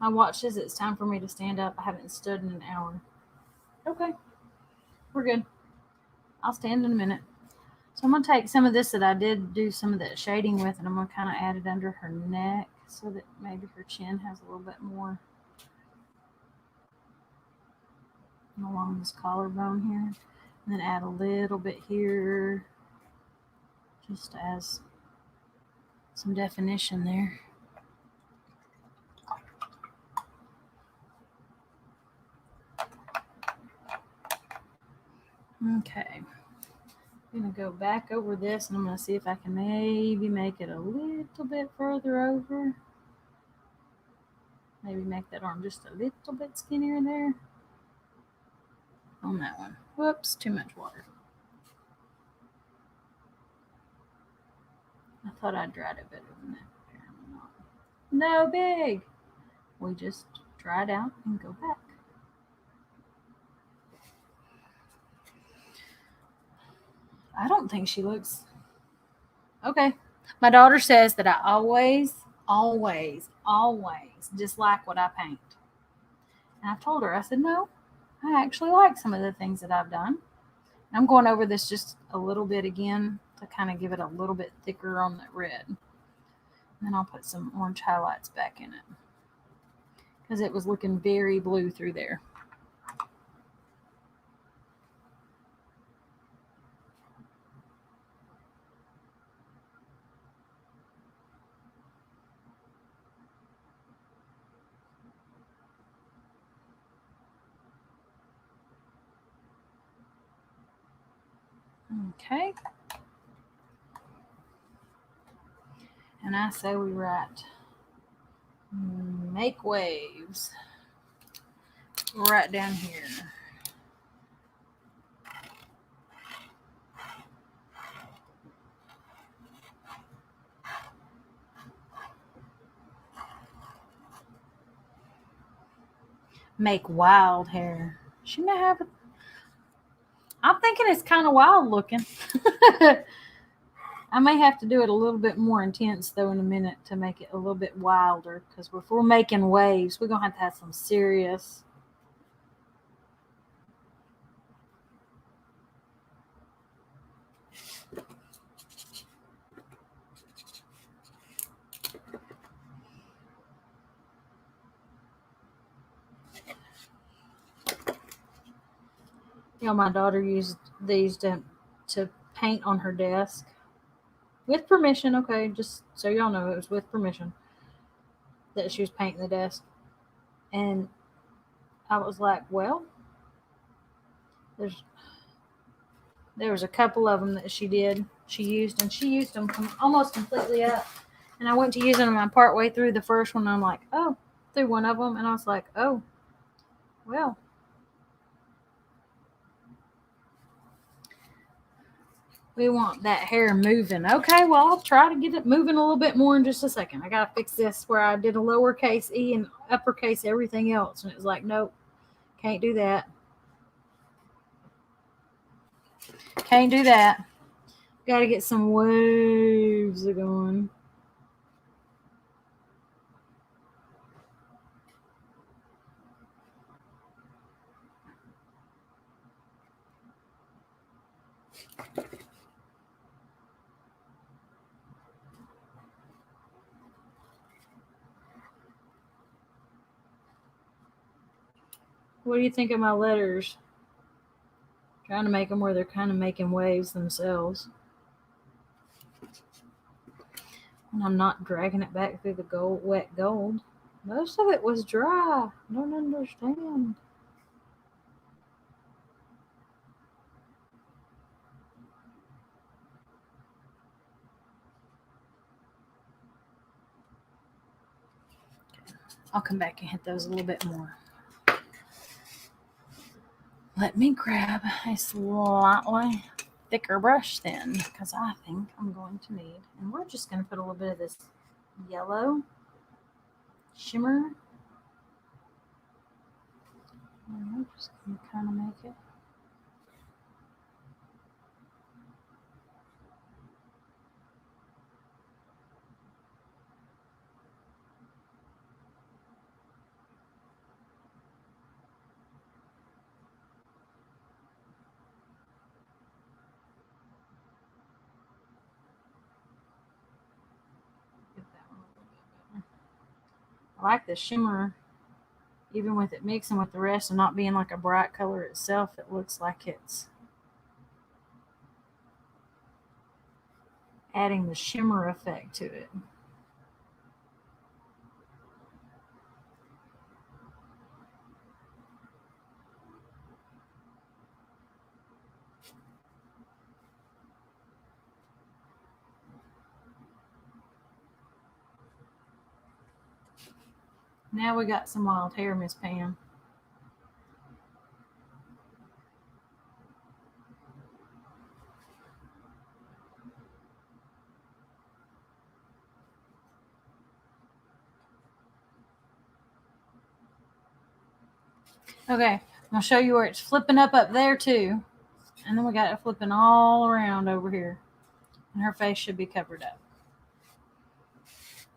my watch says it's time for me to stand up. I haven't stood in an hour. Okay, we're good. I'll stand in a minute. So I'm going to take some of this that I did do some of that shading with, and I'm going to kind of add it under her neck so that maybe her chin has a little bit more. along this collarbone here. And then add a little bit here, just as some definition there. Okay. I'm going to go back over this and I'm going to see if I can maybe make it a little bit further over. Maybe make that arm just a little bit skinnier there. On that one. Whoops, too much water. I thought I dried it better than that. Apparently not. No big. We just dry it out and go back. I don't think she looks okay. My daughter says that I always dislike what I paint. And I've told her, I said, no, I actually like some of the things that I've done. I'm going over this just a little bit again to kind of give it a little bit thicker on the red. And then I'll put some orange highlights back in it because it was looking very blue through there. Okay. And I say we write make waves right down here. Make wild hair. She may have it. I'm thinking it's kind of wild looking. I may have to do it a little bit more intense though in a minute to make it a little bit wilder, because if we're making waves, we're gonna have some serious. You know, my daughter used these to paint on her desk with permission. Okay, just so y'all know, it was with permission that she was painting the desk. And I was like, well, there was a couple of them that she used them almost completely up. And I went to use them, and part way through the first one, I'm like, oh, through one of them, and I was like, oh, well. We want that hair moving. Okay, well, I'll try to get it moving a little bit more in just a second. I got to fix this where I did a lowercase e and uppercase everything else. And it was like, nope, can't do that. Can't do that. Got to get some waves going. What do you think of my letters? Trying to make them where they're kind of making waves themselves. And I'm not dragging it back through the wet gold. Most of it was dry. I don't understand. I'll come back and hit those a little bit more. Let me grab a slightly thicker brush then, because I think I'm going to need, and we're just going to put a little bit of this yellow shimmer. And we're just going to kind of make it. Get that one a little bit better. I like the shimmer even with it mixing with the rest and not being like a bright color itself, it looks like it's adding the shimmer effect to it. Now we got some wild hair, Miss Pam. Okay, I'm going to show you where it's flipping up there too. And then we got it flipping all around over here. And her face should be covered up.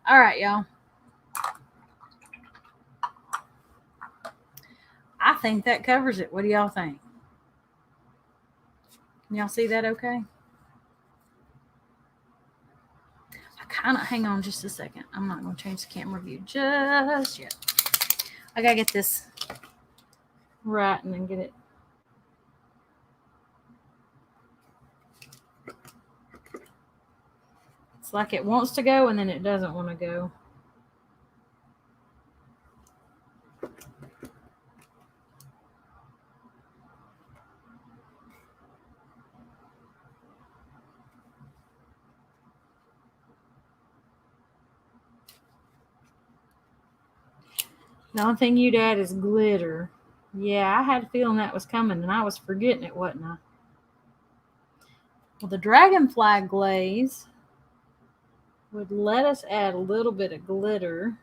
All right, y'all. I think that covers it. What do y'all think? Can y'all see that okay? Hang on just a second. I'm not going to change the camera view just yet. I got to get this right and then get it. It's like it wants to go and then it doesn't want to go. The only thing you'd add is glitter. Yeah, I had a feeling that was coming and I was forgetting it, wasn't I? Well, the dragonfly glaze would let us add a little bit of glitter.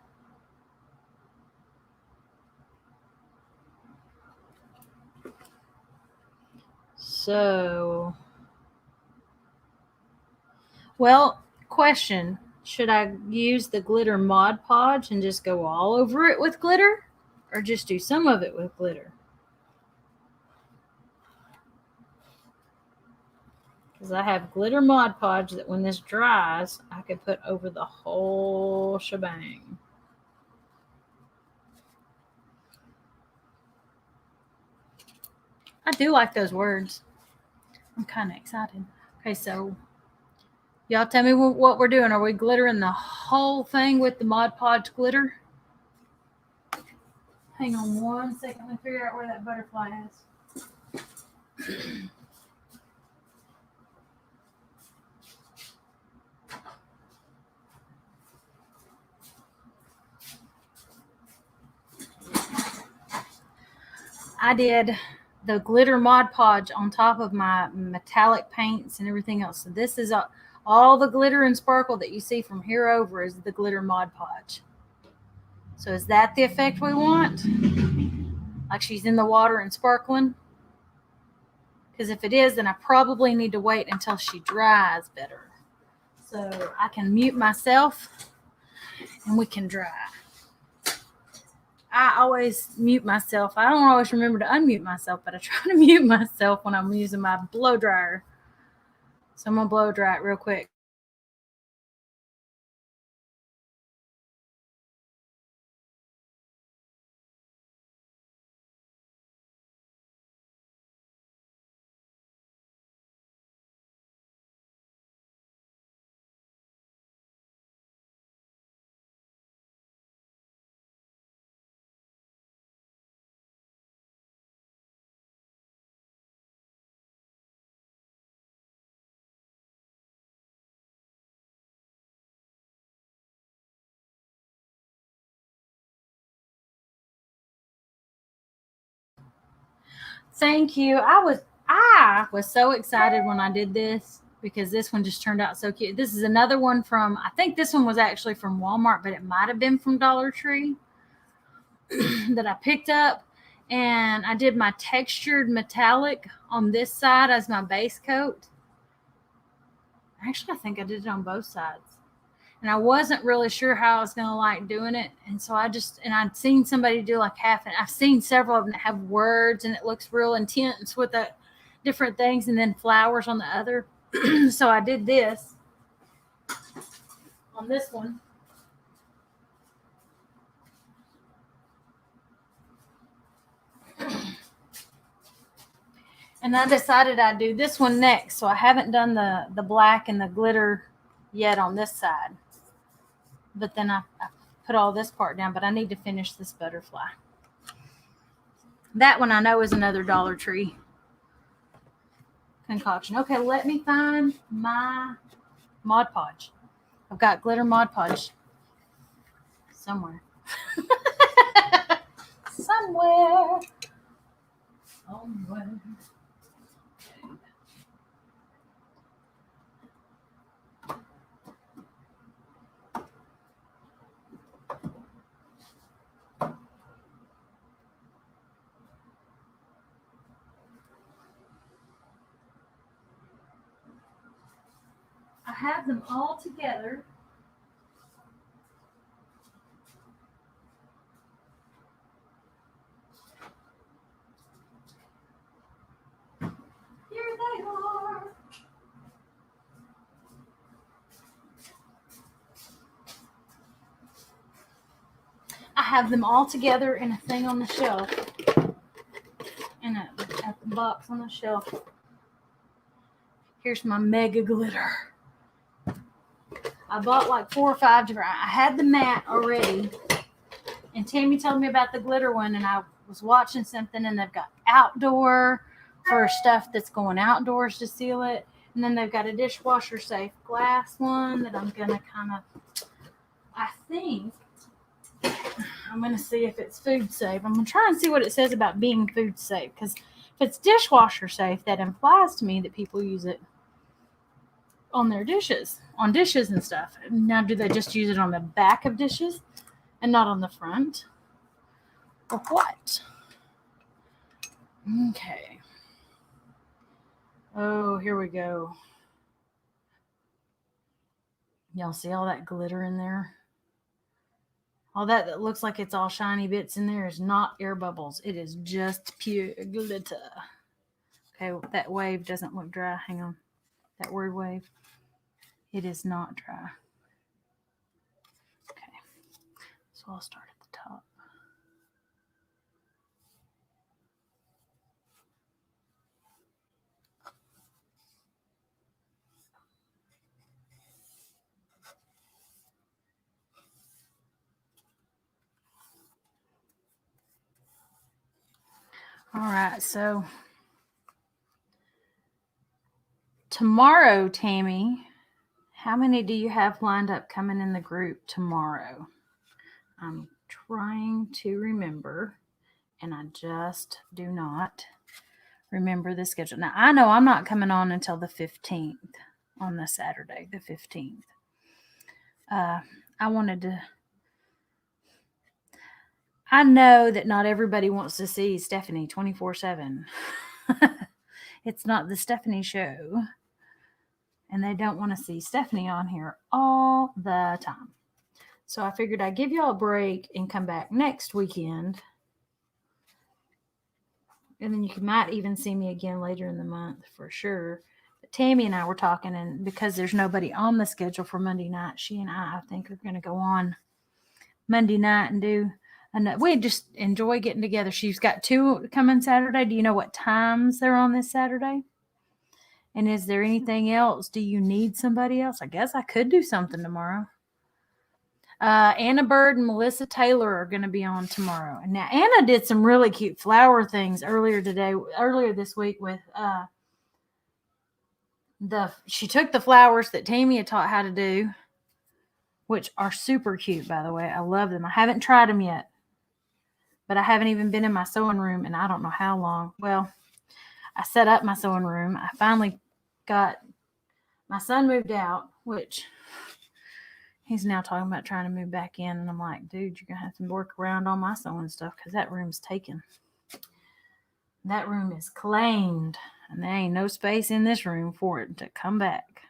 So, well, question. Should I use the glitter Mod Podge and just go all over it with glitter? Or just do some of it with glitter? Because I have glitter Mod Podge that when this dries, I could put over the whole shebang. I do like those words. I'm kind of excited. Okay, so y'all tell me what we're doing. Are we glittering the whole thing with the Mod Podge glitter? Hang on 1 second. Let me figure out where that butterfly is. I did the glitter Mod Podge on top of my metallic paints and everything else. So this is all the glitter and sparkle that you see from here over is the glitter Mod Podge. So is that the effect we want? Like she's in the water and sparkling? Because if it is, then I probably need to wait until she dries better. So I can mute myself and we can dry. I always mute myself. I don't always remember to unmute myself, but I try to mute myself when I'm using my blow dryer. So I'm going to blow dry it real quick. Thank you. I was so excited when I did this because this one just turned out so cute. This is another one from, I think this one was actually from Walmart, but it might have been from Dollar Tree that I picked up. And I did my textured metallic on this side as my base coat. Actually, I think I did it on both sides. And I wasn't really sure how I was going to like doing it. And so I'd seen somebody do like half, and I've seen several of them that have words and it looks real intense with the different things and then flowers on the other. So I did this on this one. And I decided I'd do this one next. So I haven't done the black and the glitter yet on this side. But then I put all this part down, but I need to finish this butterfly. That one I know is another Dollar Tree concoction. Okay, let me find my Mod Podge. I've got glitter Mod Podge somewhere. Somewhere. I have them all together. Here they are. I have them all together in a thing on the shelf. In a box on the shelf. Here's my mega glitter. I bought like 4 or 5 different. I had the matte already. And Tammy told me about the glitter one, and I was watching something, and they've got outdoor for stuff that's going outdoors to seal it. And then they've got a dishwasher safe glass one that I'm going to kind of, I think, I'm going to see if it's food safe. I'm going to try and see what it says about being food safe, because if it's dishwasher safe, that implies to me that people use it on their dishes, on dishes and stuff. Now, do they just use it on the back of dishes and not on the front? Or what? Okay. Oh, here we go. Y'all see all that glitter in there? All that looks like it's all shiny bits in there is not air bubbles. It is just pure glitter. Okay, that wave doesn't look dry. Hang on. That word wave. It is not dry. Okay. So I'll start at the top. All right, so tomorrow, Tammy, how many do you have lined up coming in the group tomorrow? I'm trying to remember, and I just do not remember the schedule. Now, I know I'm not coming on until the 15th, on the Saturday, the 15th. I know that not everybody wants to see Stephanie 24/7. It's not the Stephanie show. And they don't want to see Stephanie on here all the time. So I figured I'd give y'all a break and come back next weekend. And then you might even see me again later in the month for sure. But Tammy and I were talking, and because there's nobody on the schedule for Monday night, she and I think, are going to go on Monday night and do. And we just enjoy getting together. She's got 2 coming Saturday. Do you know what times they're on this Saturday? And is there anything else? Do you need somebody else? I guess I could do something tomorrow. Anna Bird and Melissa Taylor are going to be on tomorrow. And now Anna did some really cute flower things earlier this week with she took the flowers that Tammy had taught how to do, which are super cute, by the way. I love them. I haven't tried them yet, but I haven't even been in my sewing room in I don't know how long. Well, I set up my sewing room. I finally got my son moved out, which he's now talking about trying to move back in. And I'm like, dude, you're going to have to work around all my sewing stuff because that room's taken. That room is claimed. And there ain't no space in this room for it to come back.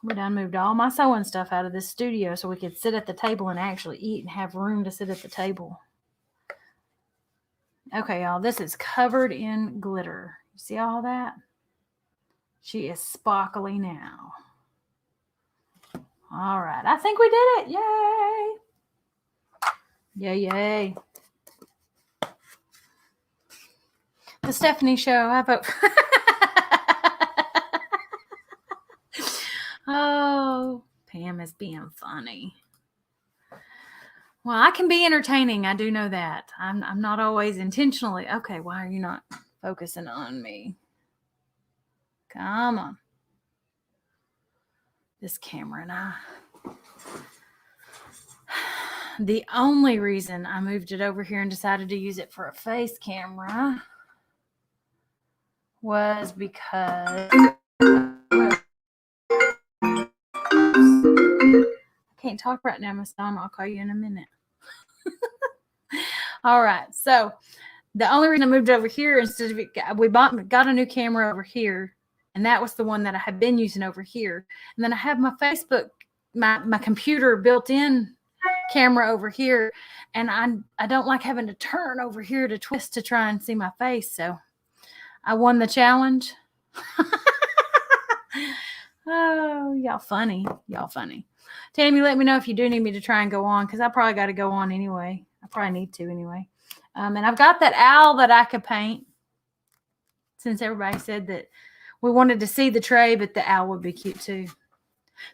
We done moved all my sewing stuff out of this studio so we could sit at the table and actually eat and have room to sit at the table. Okay, y'all, this is covered in glitter. You see all that? She is sparkly now. All right, I think we did it. Yay. Yay. The Stephanie Show. I vote. Oh, Pam is being funny. Well, I can be entertaining. I do know that. I'm not always intentionally. Okay, why are you not focusing on me? Come on. This camera and I. The only reason I moved it over here and decided to use it for a face camera was because I can't talk right now, Miss Donna. I'll call you in a minute. All right. So the only reason I moved it over here instead of it, we got a new camera over here, and that was the one that I had been using over here. And then I have my Facebook, my computer built-in camera over here, and I don't like having to turn over here to twist to try and see my face. So I won the challenge. Oh, y'all funny. Y'all funny. Tammy, let me know if you do need me to try and go on, because I probably got to go on anyway. I probably need to anyway. And I've got that owl that I could paint, since everybody said that we wanted to see the tray, but the owl would be cute too.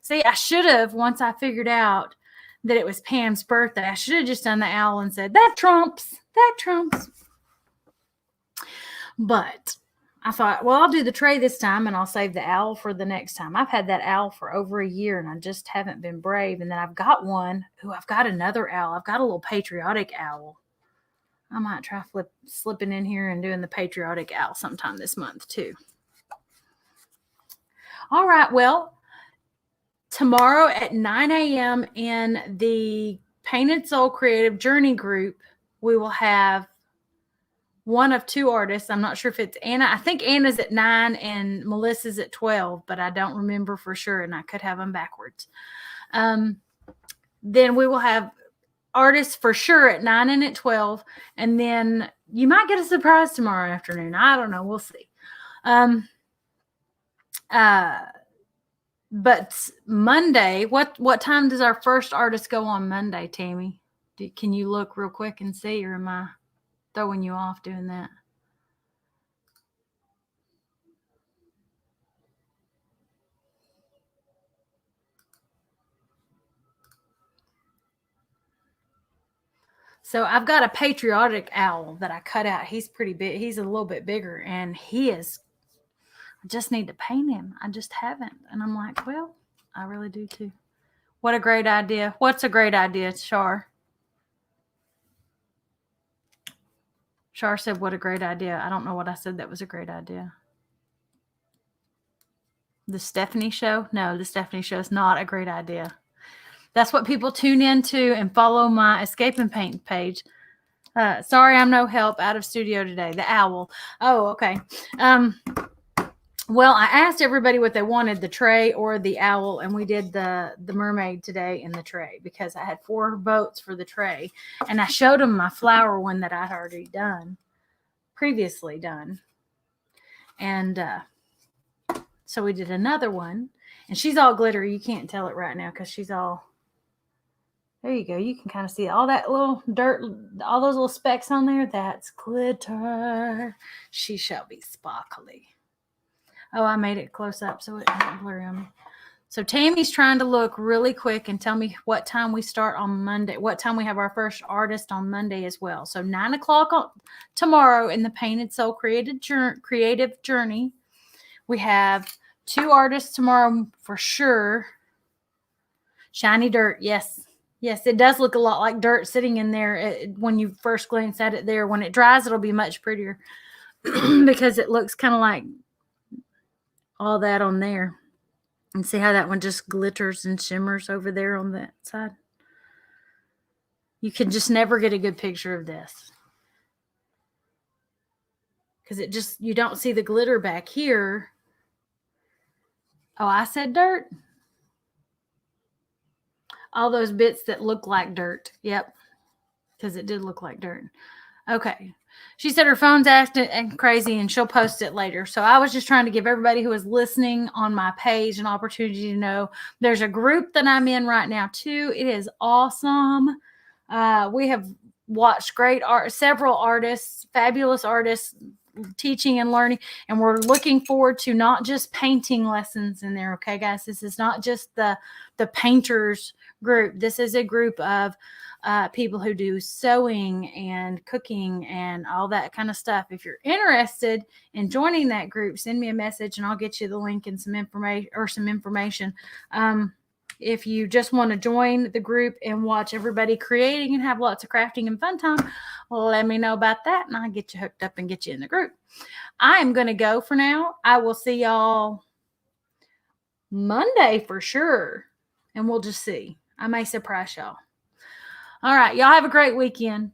See, I should have, once I figured out that it was Pam's birthday, I should have just done the owl and said, that trumps. But I thought, well, I'll do the tray this time and I'll save the owl for the next time. I've had that owl for over a year and I just haven't been brave. And then I've got one. I've got another owl. I've got a little patriotic owl. I might try slipping in here and doing the patriotic owl sometime this month too. All right. Well, tomorrow at 9 a.m. in the Painted Soul Creative Journey group, we will have one of two artists. I'm not sure if it's Anna. I think Anna's at 9 and Melissa's at 12, but I don't remember for sure, and I could have them backwards. Then we will have artists for sure at 9 and at 12, and then you might get a surprise tomorrow afternoon. I don't know. We'll see. But Monday, what time does our first artist go on Monday, Tammy? Can you look real quick and see, or am I throwing you off doing that? So I've got a patriotic owl that I cut out. He's pretty big. He's a little bit bigger, and I just need to paint him. I just haven't. And I'm like, well, I really do too. What a great idea. What's a great idea, Char? Char said, what a great idea. I don't know what I said that was a great idea. The Stephanie Show? No, the Stephanie Show is not a great idea. That's what people tune into and follow my Escape and Paint page. Sorry, I'm no help, out of studio today. The owl. Oh, okay. Well, I asked everybody what they wanted, the tray or the owl, and we did the mermaid today in the tray because I had 4 votes for the tray. And I showed them my flower one that I'd already previously done. And so we did another one. And she's all glittery. You can't tell it right now because she's all... There you go. You can kind of see all that little dirt, all those little specks on there. That's glitter. She shall be sparkly. Oh, I made it close up so it won't blur on me. So Tammy's trying to look really quick and tell me what time we start on Monday, what time we have our first artist on Monday as well. So 9 o'clock tomorrow in the Painted Soul Creative Journey. We have 2 artists tomorrow for sure. Shiny dirt, yes. Yes, it does look a lot like dirt sitting in there when you first glance at it there. When it dries, it'll be much prettier because it looks kind of like all that on there. And see how that one just glitters and shimmers over there on that side? You can just never get a good picture of this. Because you don't see the glitter back here. Oh, I said dirt. All those bits that look like dirt. Yep. Because it did look like dirt. Okay. She said her phone's acting crazy and she'll post it later. So I was just trying to give everybody who is listening on my page an opportunity to know there's a group that I'm in right now too. It is awesome. We have watched great art, several artists, fabulous artists, teaching and learning. And we're looking forward to not just painting lessons in there. Okay, guys, this is not just the painters group. This is a group of people who do sewing and cooking and all that kind of stuff. If you're interested in joining that group, send me a message and I'll get you the link and some information. If you just want to join the group and watch everybody creating and have lots of crafting and fun time, let me know about that and I'll get you hooked up and get you in the group. I am going to go for now. I will see y'all Monday for sure. And we'll just see. I may surprise y'all. All right. Y'all have a great weekend.